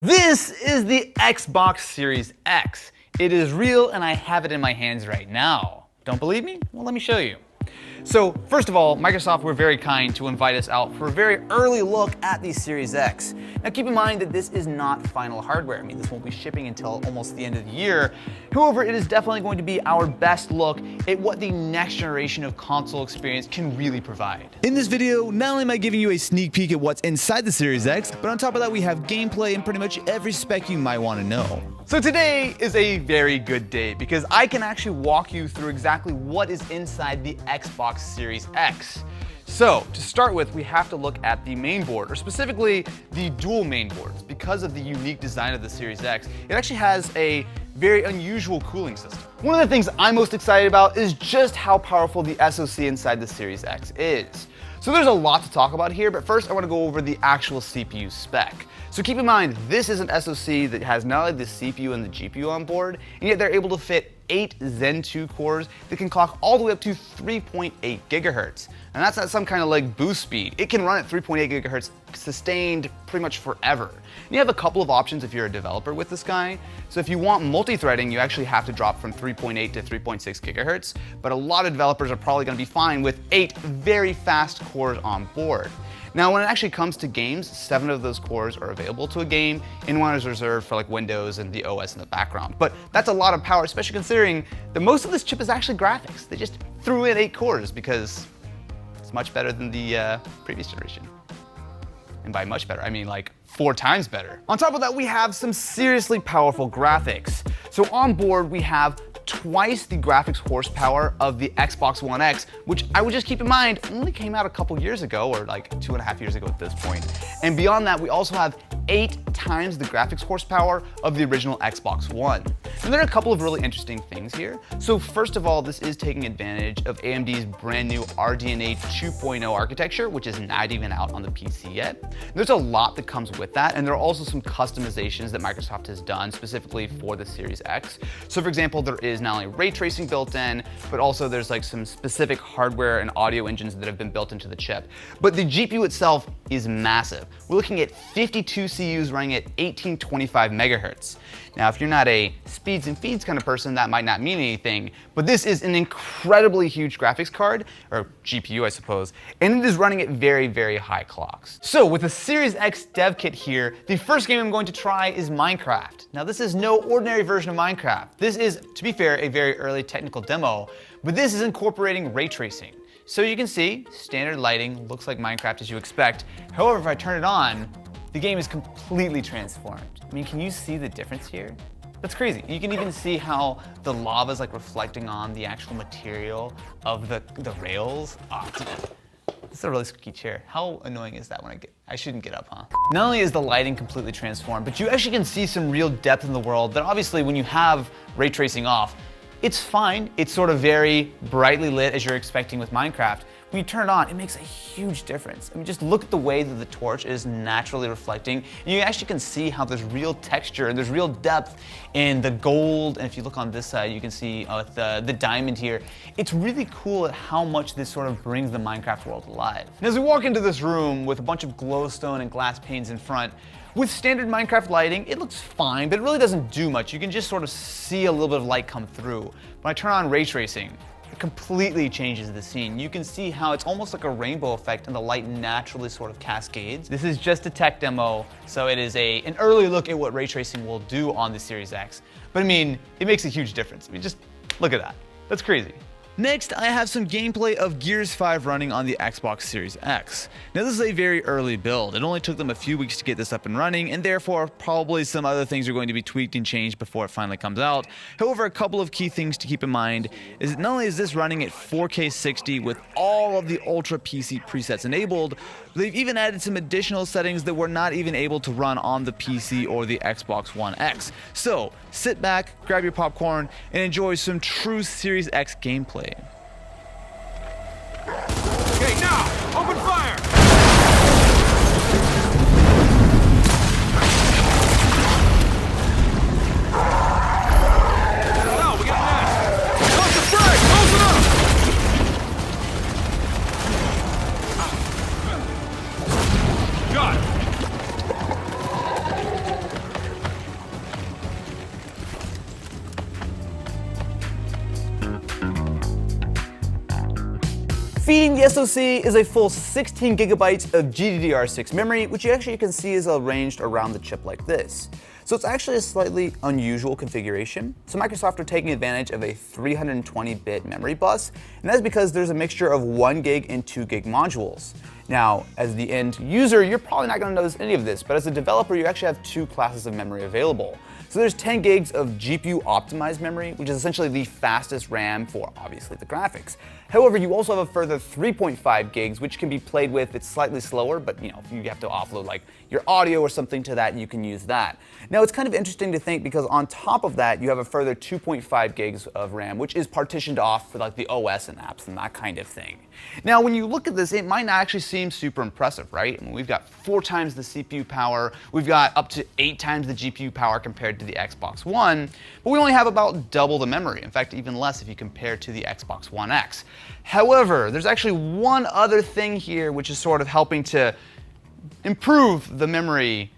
This is the Xbox Series X. It is real and I have it in my hands right now. Don't believe me? Well, let me show you. So first of all, Microsoft were very kind to invite us out for a very early look at the Series X. Now keep in mind that this is not final hardware. I mean, this won't be shipping until almost the end of the year. However, it is definitely going to be our best look at what the next generation of console experience can really provide. In this video, not only am I giving you a sneak peek at what's inside the Series X, but on top of that we have gameplay and pretty much every spec you might want to know. So today is a very good day because I can actually walk you through exactly what is inside the Xbox Series X. So to start with, we have to look at the main board, or specifically the dual main boards. Because of the unique design of the Series X, it actually has a very unusual cooling system. One of the things I'm most excited about is just how powerful the SoC inside the Series X is. So there's a lot to talk about here, but first I want to go over the actual CPU spec. So keep in mind, this is an SoC that has not only the CPU and the GPU on board, and yet they're able to fit 8 Zen 2 cores that can clock all the way up to 3.8 gigahertz. And that's not some kind of like boost speed. It can run at 3.8 gigahertz sustained pretty much forever. And you have a couple of options if you're a developer with this guy. So if you want multi-threading, you actually have to drop from 3.8 to 3.6 gigahertz, but a lot of developers are probably going to be fine with 8 very fast cores on board. Now, when it actually comes to games, 7 of those cores are available to a game, and 1 is reserved for like Windows and the OS in the background. But that's a lot of power, especially considering that most of this chip is actually graphics. They just threw in 8 cores because it's much better than the previous generation. And by much better, I mean like 4 times better. On top of that, we have some seriously powerful graphics. So on board, we have twice the graphics horsepower of the Xbox One X, which I would just keep in mind only came out a couple years ago, or like 2.5 years ago at this point. And beyond that, we also have 8 times the graphics horsepower of the original Xbox One. And there are a couple of really interesting things here. So first of all, this is taking advantage of AMD's brand new RDNA 2.0 architecture, which is not even out on the PC yet. There's a lot that comes with that, and there are also some customizations that Microsoft has done specifically for the Series X. So for example, there is not only ray tracing built in, but also there's like some specific hardware and audio engines that have been built into the chip. But the GPU itself is massive. We're looking at 52 CUs running at 1825 megahertz. Now, if you're not a speeds and feeds kind of person, that might not mean anything, but this is an incredibly huge graphics card, or GPU, I suppose, and it is running at very, very high clocks. So with the Series X dev kit here, the first game I'm going to try is Minecraft. Now, this is no ordinary version of Minecraft. This is, to be fair, a very early technical demo, but this is incorporating ray tracing. So you can see, standard lighting, looks like Minecraft as you expect. However, if I turn it on, the game is completely transformed. I mean, can you see the difference here? That's crazy. You can even see how the lava is like reflecting on the actual material of the rails. Oh, this is a really squeaky chair. How annoying is that when I shouldn't get up, huh? Not only is the lighting completely transformed, but you actually can see some real depth in the world that obviously when you have ray tracing off, it's fine. It's sort of very brightly lit as you're expecting with Minecraft. When you turn it on, it makes a huge difference. I mean, just look at the way that the torch is naturally reflecting. And you actually can see how there's real texture and there's real depth in the gold. And if you look on this side, you can see the diamond here. It's really cool at how much this sort of brings the Minecraft world alive. And as we walk into this room with a bunch of glowstone and glass panes in front, with standard Minecraft lighting, it looks fine, but it really doesn't do much. You can just sort of see a little bit of light come through. When I turn on ray tracing, it completely changes the scene. You can see how it's almost like a rainbow effect and the light naturally sort of cascades. This is just a tech demo, so it is an early look at what ray tracing will do on the Series X. But I mean, it makes a huge difference. I mean, just look at that. That's crazy. Next, I have some gameplay of Gears 5 running on the Xbox Series X. Now, this is a very early build. It only took them a few weeks to get this up and running, and therefore probably some other things are going to be tweaked and changed before it finally comes out. However, a couple of key things to keep in mind is that not only is this running at 4K 60 with all of the Ultra PC presets enabled, they've even added some additional settings that were not even able to run on the PC or the Xbox One X. So, sit back, grab your popcorn, and enjoy some true Series X gameplay. Okay, now, open fire! Now, we got that! Close the fray! Close it up! Got it! Feeding the SoC is a full 16 gigabytes of GDDR6 memory, which you actually can see is arranged around the chip like this. So it's actually a slightly unusual configuration. So Microsoft are taking advantage of a 320-bit memory bus, and that's because there's a mixture of 1 gig and 2 gig modules. Now, as the end user, you're probably not going to notice any of this, but as a developer, you actually have 2 classes of memory available. So there's 10 gigs of GPU optimized memory, which is essentially the fastest RAM for obviously the graphics. However, you also have a further 3.5 gigs, which can be played with. It's slightly slower, but if you have to offload like your audio or something to that, you can use that. Now it's kind of interesting to think because on top of that, you have a further 2.5 gigs of RAM, which is partitioned off for like the OS and apps and that kind of thing. Now, when you look at this, it might not actually seem super impressive, right? I mean, we've got 4 times the CPU power, we've got up to 8 times the GPU power compared to the Xbox One, but we only have about double the memory. In fact, even less if you compare to the Xbox One X. However, there's actually one other thing here which is sort of helping to improve the memory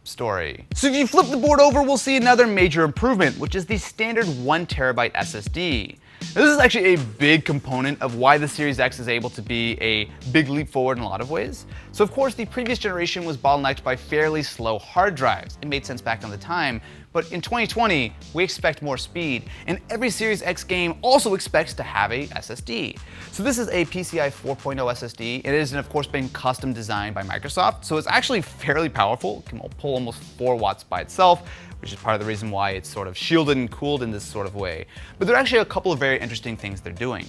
story. So if you flip the board over, we'll see another major improvement, which is the standard 1 terabyte SSD. Now, this is actually a big component of why the Series X is able to be a big leap forward in a lot of ways. So of course, the previous generation was bottlenecked by fairly slow hard drives. It made sense back on the time, but in 2020, we expect more speed, and every Series X game also expects to have a SSD. So this is a PCI 4.0 SSD. It has, of course, been custom designed by Microsoft, so it's actually fairly powerful. It can pull almost 4 watts by itself, which is part of the reason why it's sort of shielded and cooled in this sort of way. But there are actually a couple of very interesting things they're doing.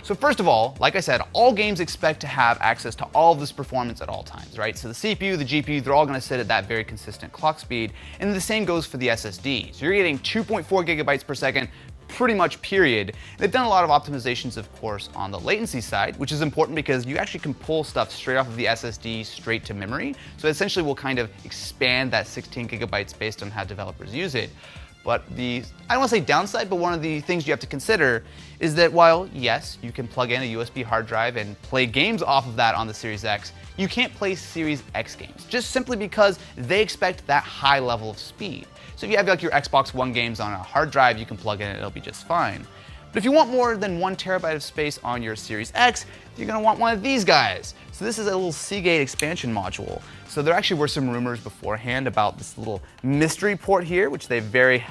So first of all, like I said, all games expect to have access to all of this performance at all times, right? So the CPU, the GPU, they're all going to sit at that very consistent clock speed, and the same goes for the SSD. So you're getting 2.4 gigabytes per second, pretty much period. They've done a lot of optimizations, of course, on the latency side, which is important because you actually can pull stuff straight off of the SSD straight to memory. So essentially we'll kind of expand that 16 gigabytes based on how developers use it. But I don't want to say downside, but one of the things you have to consider is that while, yes, you can plug in a USB hard drive and play games off of that on the Series X, you can't play Series X games, just simply because they expect that high level of speed. So if you have like your Xbox One games on a hard drive, you can plug in it, it'll be just fine. But if you want more than 1 terabyte of space on your Series X, you're going to want one of these guys. So this is a little Seagate expansion module. So there actually were some rumors beforehand about this little mystery port here, which they've very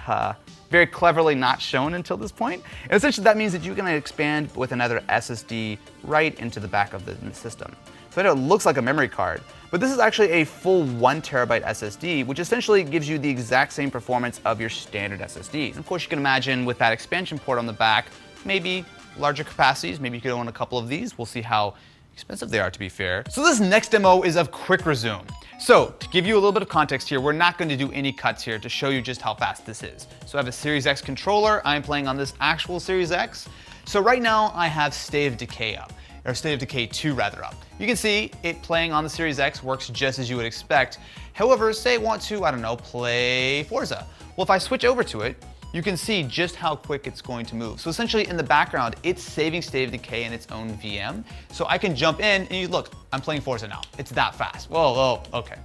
cleverly not shown until this point. And essentially that means that you can expand with another SSD right into the back of the system. So I know it looks like a memory card, but this is actually a full 1 terabyte SSD, which essentially gives you the exact same performance of your standard SSD. And of course, you can imagine with that expansion port on the back, maybe larger capacities, maybe you could own a couple of these. We'll see how expensive they are, to be fair. So this next demo is of Quick Resume. So to give you a little bit of context here, we're not going to do any cuts here to show you just how fast this is. So I have a Series X controller. I'm playing on this actual Series X. So right now I have State of Decay up, or State of Decay 2 rather up. You can see it playing on the Series X works just as you would expect. However, say I want to, I don't know, play Forza. Well, if I switch over to it, you can see just how quick it's going to move. So essentially in the background, it's saving State of Decay in its own VM. So I can jump in and you look, I'm playing Forza now. It's that fast. Whoa, okay.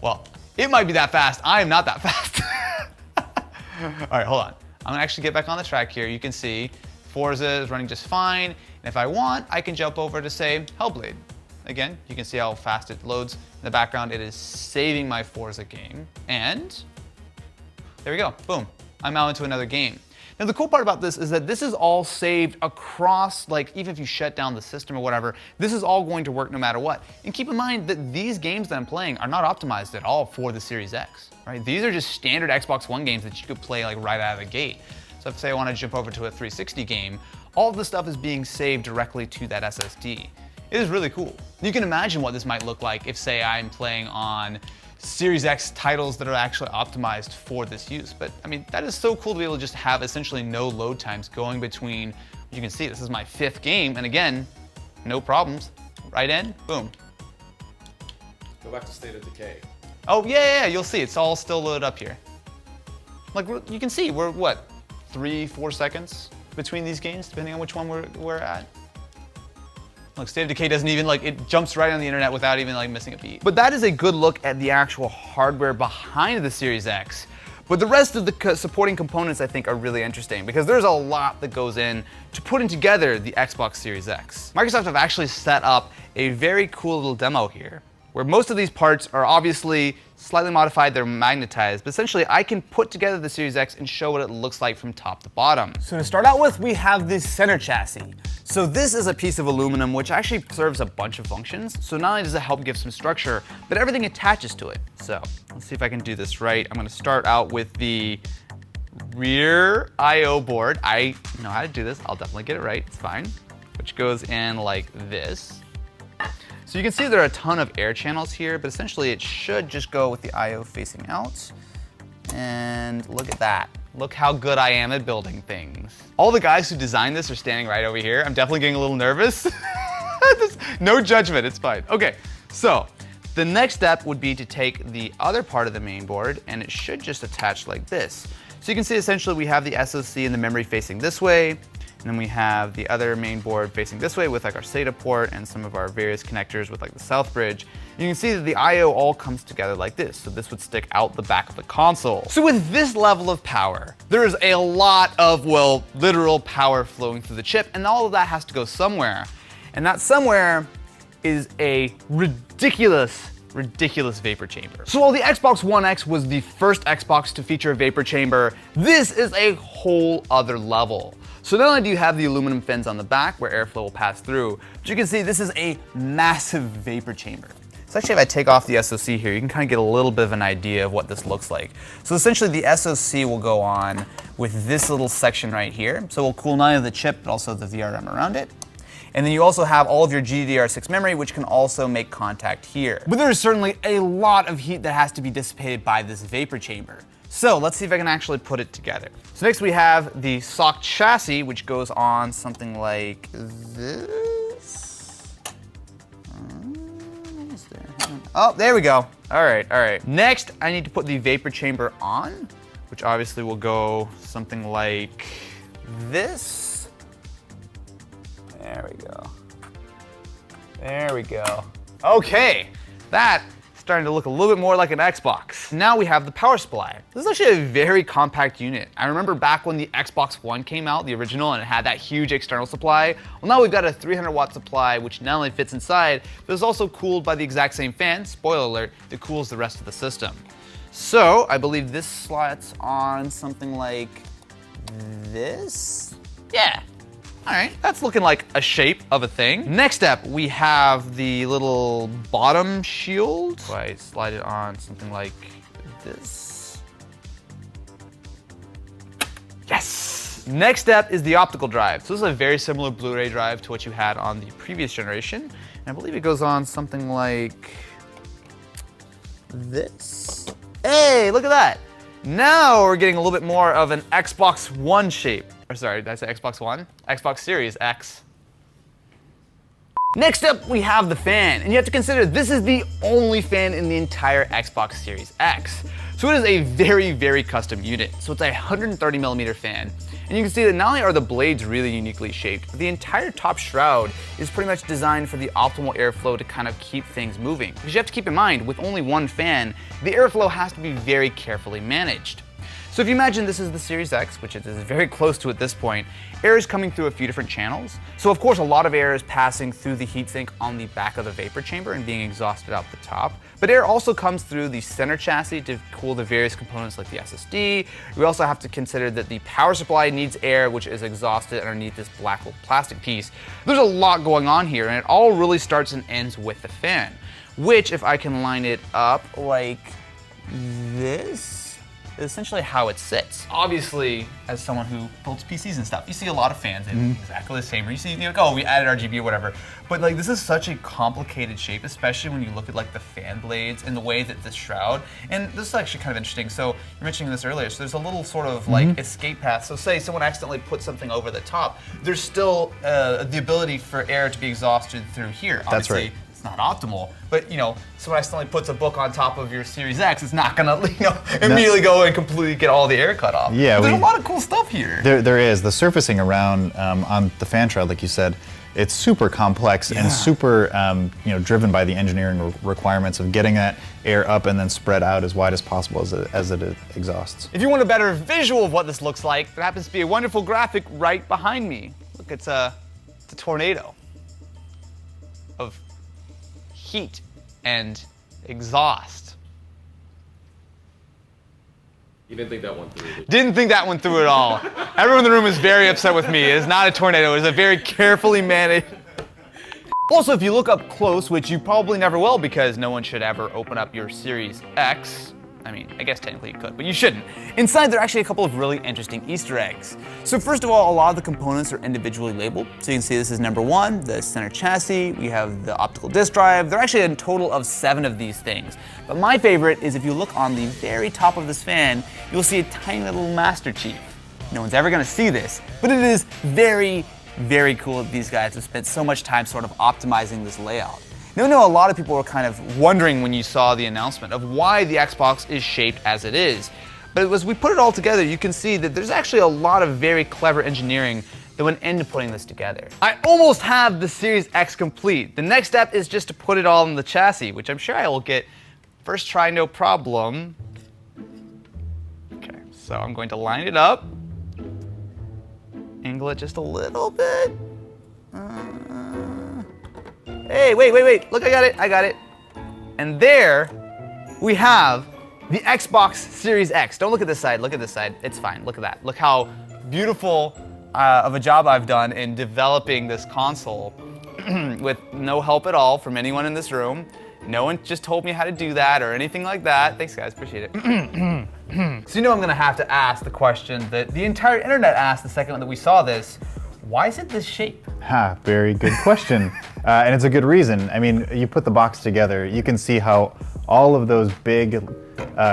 Well, it might be that fast. I am not that fast. All right, hold on. I'm gonna actually get back on the track here. You can see Forza is running just fine. And if I want, I can jump over to say Hellblade. Again, you can see how fast it loads. In the background, it is saving my Forza game. And there we go, boom. I'm out into another game. Now the cool part about this is that this is all saved across, like even if you shut down the system or whatever, this is all going to work no matter what. And keep in mind that these games that I'm playing are not optimized at all for the Series X, right? These are just standard Xbox One games that you could play like right out of the gate. So if say I want to jump over to a 360 game, all of the stuff is being saved directly to that SSD. It is really cool. You can imagine what this might look like if say I'm playing on Series X titles that are actually optimized for this use. But I mean, that is so cool to be able to just have essentially no load times going between, you can see this is my 5th game, and again, no problems. Right in, boom. Go back to State of Decay. Oh yeah, you'll see, it's all still loaded up here. Like you can see, we're what, 3-4 seconds between these games, depending on which one we're at. Look, State of Decay doesn't even it jumps right on the internet without even missing a beat. But that is a good look at the actual hardware behind the Series X. But the rest of the supporting components I think are really interesting because there's a lot that goes in to putting together the Xbox Series X. Microsoft have actually set up a very cool little demo here where most of these parts are obviously slightly modified, they're magnetized, but essentially I can put together the Series X and show what it looks like from top to bottom. So to start out with, we have this center chassis. So this is a piece of aluminum which actually serves a bunch of functions. So not only does it help give some structure, but everything attaches to it. So let's see if I can do this right. I'm gonna start out with the rear I/O board. I know how to do this, I'll definitely get it right, it's fine. Which goes in like this. So you can see there are a ton of air channels here, but essentially it should just go with the I/O facing out. And look at that. Look how good I am at building things. All the guys who designed this are standing right over here. I'm definitely getting a little nervous. No judgment, it's fine. Okay, so the next step would be to take the other part of the main board and it should just attach like this. So you can see essentially we have the SoC and the memory facing this way. And then we have the other main board facing this way with like our SATA port and some of our various connectors with like the South bridge. You can see that the I/O all comes together like this. So this would stick out the back of the console. So with this level of power, there is a lot of, well, literal power flowing through the chip, and all of that has to go somewhere. And that somewhere is a ridiculous vapor chamber. So while the Xbox One X was the first Xbox to feature a vapor chamber, this is a whole other level. So not only do you have the aluminum fins on the back where airflow will pass through, but you can see this is a massive vapor chamber. So actually if I take off the SoC here, you can kind of get a little bit of an idea of what this looks like. So essentially the SoC will go on with this little section right here. So it will cool not only the chip, but also the VRM around it. And then you also have all of your GDDR6 memory, which can also make contact here. But there is certainly a lot of heat that has to be dissipated by this vapor chamber. So let's see if I can actually put it together. So next we have the SoC chassis, which goes on something like this. Oh, there we go. All right. Next, I need to put the vapor chamber on, which obviously will go something like this. There we go. Okay, that's starting to look a little bit more like an Xbox. Now we have the power supply. This is actually a very compact unit. I remember back when the Xbox One came out, the original, and it had that huge external supply. Well, now we've got a 300 watt supply, which not only fits inside, but is also cooled by the exact same fan, spoiler alert, that cools the rest of the system. So I believe this slots on something like this. Yeah. All right, that's looking like a shape of a thing. Next step, we have the little bottom shield. So I slide it on something like this. Yes! Next step is the optical drive. So this is a very similar Blu-ray drive to what you had on the previous generation. And I believe it goes on something like this. Hey, look at that. Now we're getting a little bit more of an Xbox One shape. Or sorry, did I say Xbox One? Xbox Series X. Next up, we have the fan. And you have to consider this is the only fan in the entire Xbox Series X. So it is a very custom unit. So it's a 130mm fan. And you can see that not only are the blades really uniquely shaped, but the entire top shroud is pretty much designed for the optimal airflow to kind of keep things moving. Because you have to keep in mind, with only one fan, the airflow has to be very carefully managed. So if you imagine this is the Series X, which it is very close to at this point, air is coming through a few different channels. So of course a lot of air is passing through the heatsink on the back of the vapor chamber and being exhausted out the top. But air also comes through the center chassis to cool the various components like the SSD. We also have to consider that the power supply needs air, which is exhausted underneath this black little plastic piece. There's a lot going on here, and it all really starts and ends with the fan, which if I can line it up like this, is essentially how it sits. Obviously, as someone who builds PCs and stuff, you see a lot of fans in exactly the same, or you see, like, oh, we added RGB or whatever. But like, this is such a complicated shape, especially when you look at like the fan blades and the way that this shroud, and this is actually kind of interesting. So you're mentioning this earlier, so there's a little sort of like escape path. So say someone accidentally put something over the top, there's still the ability for air to be exhausted through here. That's Obviously, right. it's not optimal, but you know, someone accidentally puts a book on top of your Series X, it's not gonna, you know, immediately go and completely get all the air cut off. Yeah, But there's a lot of cool stuff here. There is. The surfacing around on the fan shroud, like you said, it's super complex and super driven by the engineering requirements of getting that air up and then spread out as wide as possible as it exhausts. If you want a better visual of what this looks like, there happens to be a wonderful graphic right behind me. Look, it's a tornado of heat and exhaust. You didn't think that one through, did you? Didn't think that one through at all. Everyone in the room is very upset with me. It is not a tornado. It is a very carefully managed. Also, if you look up close, which you probably never will because no one should ever open up your Series X. I mean, I guess technically you could, but you shouldn't. Inside, there are actually a couple of really interesting Easter eggs. So first of all, a lot of the components are individually labeled. So you can see this is number 1, the center chassis. We have the optical disk drive. There are actually a total of 7 of these things. But my favorite is if you look on the very top of this fan, you'll see a tiny little Master Chief. No one's ever gonna see this, but it is very, very cool that these guys have spent so much time sort of optimizing this layout. Now, I know a lot of people were kind of wondering when you saw the announcement of why the Xbox is shaped as it is. But as we put it all together, you can see that there's actually a lot of very clever engineering that went into putting this together. I almost have the Series X complete. The next step is just to put it all in the chassis, which I'm sure I will get first try, no problem. Okay, so I'm going to line it up, angle it just a little bit. Hey, wait, look, I got it. And there we have the Xbox Series X. Don't look at this side, look at this side. It's fine, look at that. Look how beautiful of a job I've done in developing this console with no help at all from anyone in this room. No one just told me how to do that or anything like that. Thanks guys, appreciate it. So you know I'm gonna have to ask the question that the entire internet asked the second that we saw this. Why is it this shape? Very good question. And it's a good reason. I mean, you put the box together, you can see how all of those big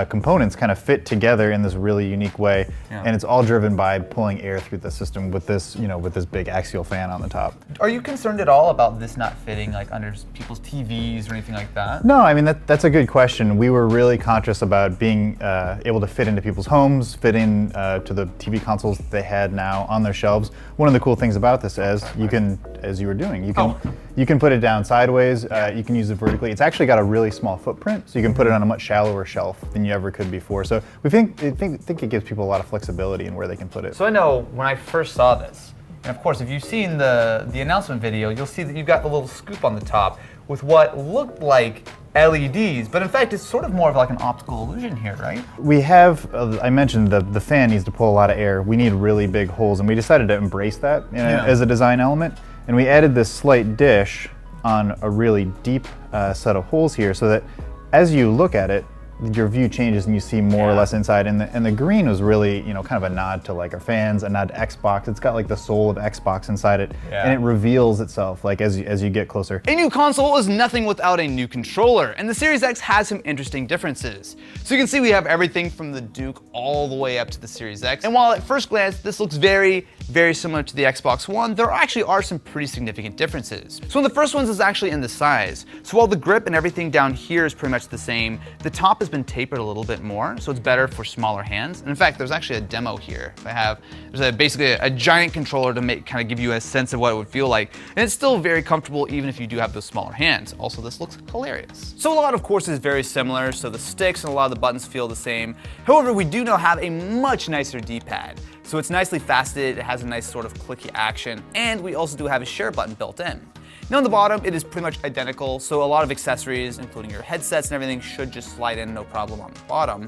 components kind of fit together in this really unique way. Yeah. And it's all driven by pulling air through the system with this, with this big axial fan on the top. Are you concerned at all about this not fitting like under people's TVs or anything like that? No, I mean, that's a good question. We were really conscious about being able to fit into people's homes, fit in to the TV consoles that they had now on their shelves. One of the cool things about this is as you were doing, you can put it down sideways, you can use it vertically. It's actually got a really small footprint, so you can put it on a much shallower shelf than you ever could before. So we think it gives people a lot of flexibility in where they can put it. So I know when I first saw this, and of course if you've seen the announcement video, you'll see that you've got the little scoop on the top with what looked like LEDs, but in fact it's sort of more of like an optical illusion here, right? We have, I mentioned the fan needs to pull a lot of air. We need really big holes, and we decided to embrace that as a design element. And we added this slight dish on a really deep set of holes here so that as you look at it, your view changes and you see more or less inside. And the green was really, kind of a nod to like our fans, a nod to Xbox. It's got like the soul of Xbox inside it, and it reveals itself like as you get closer. A new console is nothing without a new controller, and the Series X has some interesting differences. So you can see we have everything from the Duke all the way up to the Series X. And while at first glance this looks very, very similar to the Xbox One, there actually are some pretty significant differences. So one of the first ones is actually in the size. So while the grip and everything down here is pretty much the same, the top is been tapered a little bit more, so it's better for smaller hands. And in fact, there's actually a demo here. There's basically a giant controller to kind of give you a sense of what it would feel like. And it's still very comfortable even if you do have those smaller hands. Also, this looks hilarious. So a lot, of course, is very similar. So the sticks and a lot of the buttons feel the same. However, we do now have a much nicer D-pad. So it's nicely faceted, it has a nice sort of clicky action, and we also do have a share button built in. Now on the bottom, it is pretty much identical, so a lot of accessories, including your headsets and everything, should just slide in no problem on the bottom.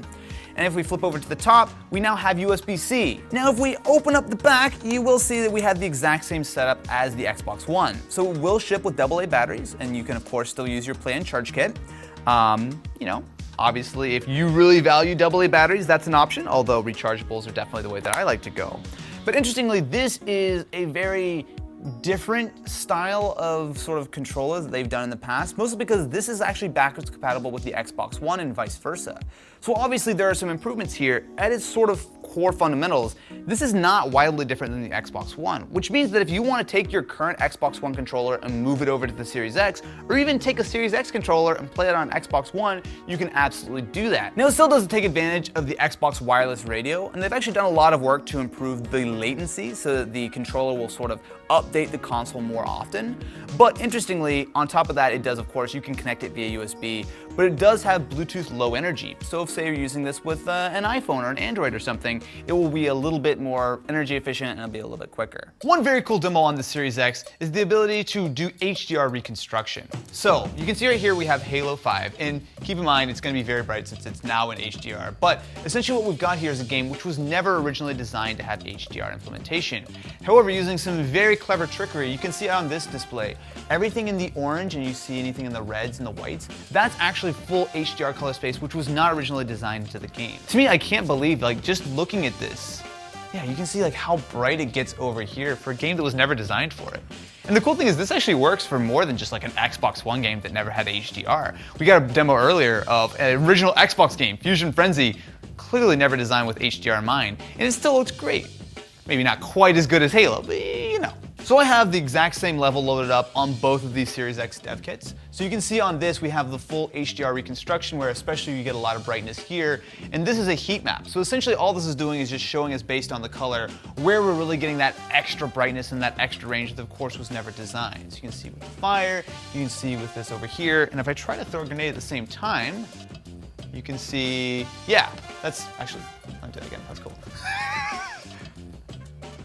And if we flip over to the top, we now have USB-C. Now if we open up the back, you will see that we have the exact same setup as the Xbox One. So it will ship with AA batteries, and you can of course still use your play-in charge kit. Obviously, if you really value AA batteries, that's an option, although rechargeables are definitely the way that I like to go. But interestingly, this is a very different style of sort of controller that they've done in the past, mostly because this is actually backwards compatible with the Xbox One and vice versa. So obviously there are some improvements here at its sort of core fundamentals. This is not wildly different than the Xbox One, which means that if you want to take your current Xbox One controller and move it over to the Series X, or even take a Series X controller and play it on Xbox One, you can absolutely do that. Now, it still doesn't take advantage of the Xbox wireless radio, and they've actually done a lot of work to improve the latency so that the controller will sort of update the console more often. But interestingly, on top of that, it does, of course, you can connect it via USB, but it does have Bluetooth Low Energy. So if, say, you're using this with an iPhone or an Android or something, it will be a little bit more energy efficient and it'll be a little bit quicker. One very cool demo on the Series X is the ability to do HDR reconstruction. So you can see right here we have Halo 5, and keep in mind it's going to be very bright since it's now in HDR, but essentially what we've got here is a game which was never originally designed to have HDR implementation. However, using some very clever trickery, you can see on this display, everything in the orange and you see anything in the reds and the whites, that's actually full HDR color space, which was not originally designed into the game. To me, I can't believe, like, just looking at this, yeah, you can see like how bright it gets over here for a game that was never designed for it. And the cool thing is this actually works for more than just like an Xbox One game that never had HDR. We got a demo earlier of an original Xbox game, Fusion Frenzy, clearly never designed with HDR in mind, and it still looks great. Maybe not quite as good as Halo, but you know. So I have the exact same level loaded up on both of these Series X dev kits. So you can see on this we have the full HDR reconstruction where especially you get a lot of brightness here, and this is a heat map. So essentially all this is doing is just showing us based on the color where we're really getting that extra brightness and that extra range that of course was never designed. So you can see with the fire, you can see with this over here, and if I try to throw a grenade at the same time, you can see, yeah, that's actually, I'll do that again, that's cool.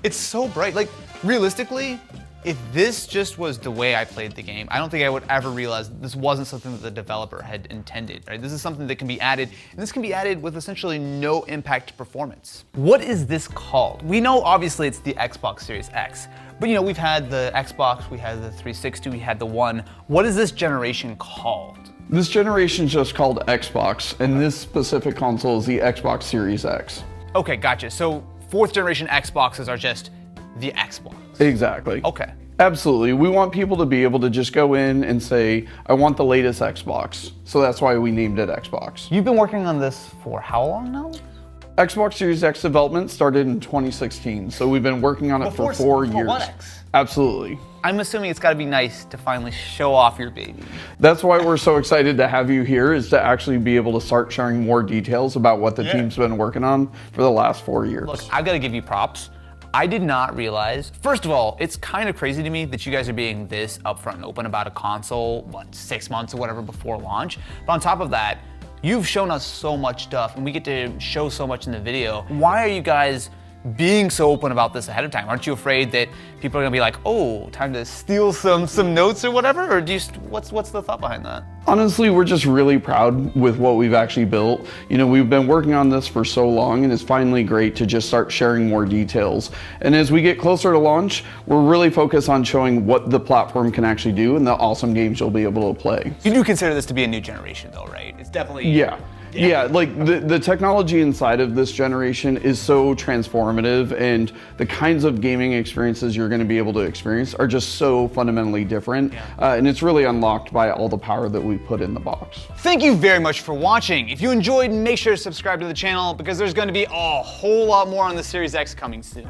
It's so bright. Like, realistically, if this just was the way I played the game, I don't think I would ever realize this wasn't something that the developer had intended, right? This is something that can be added, and this can be added with essentially no impact to performance. What is this called? We know obviously it's the Xbox Series X, but you know, we've had the Xbox, we had the 360, we had the One. What is this generation called? This generation is just called Xbox, and this specific console is the Xbox Series X. Okay, gotcha. So fourth generation Xboxes are just the Xbox. Exactly. Okay. Absolutely. We want people to be able to just go in and say, I want the latest Xbox. So that's why we named it Xbox. You've been working on this for how long now? Xbox Series X development started in 2016, so we've been working on it for 4 years. One X. Absolutely. I'm assuming it's got to be nice to finally show off your baby. That's why we're so excited to have you here, is to actually be able to start sharing more details about what the team's been working on for the last 4 years. Look, I've got to give you props. I did not realize, first of all, it's kind of crazy to me that you guys are being this upfront and open about a console, 6 months or whatever before launch. But on top of that, you've shown us so much stuff and we get to show so much in the video. Why are you guys being so open about this ahead of time? Aren't you afraid that people are gonna be like, oh, time to steal some notes or whatever? Or do you, what's the thought behind that? Honestly, we're just really proud with what we've actually built. You know, we've been working on this for so long, and it's finally great to just start sharing more details. And as we get closer to launch, we're really focused on showing what the platform can actually do and the awesome games you'll be able to play. You do consider this to be a new generation though, right? It's definitely... Yeah, like the technology inside of this generation is so transformative, and the kinds of gaming experiences you're going to be able to experience are just so fundamentally different. And it's really unlocked by all the power that we put in the box. Thank you very much for watching. If you enjoyed, make sure to subscribe to the channel because there's going to be a whole lot more on the Series X coming soon.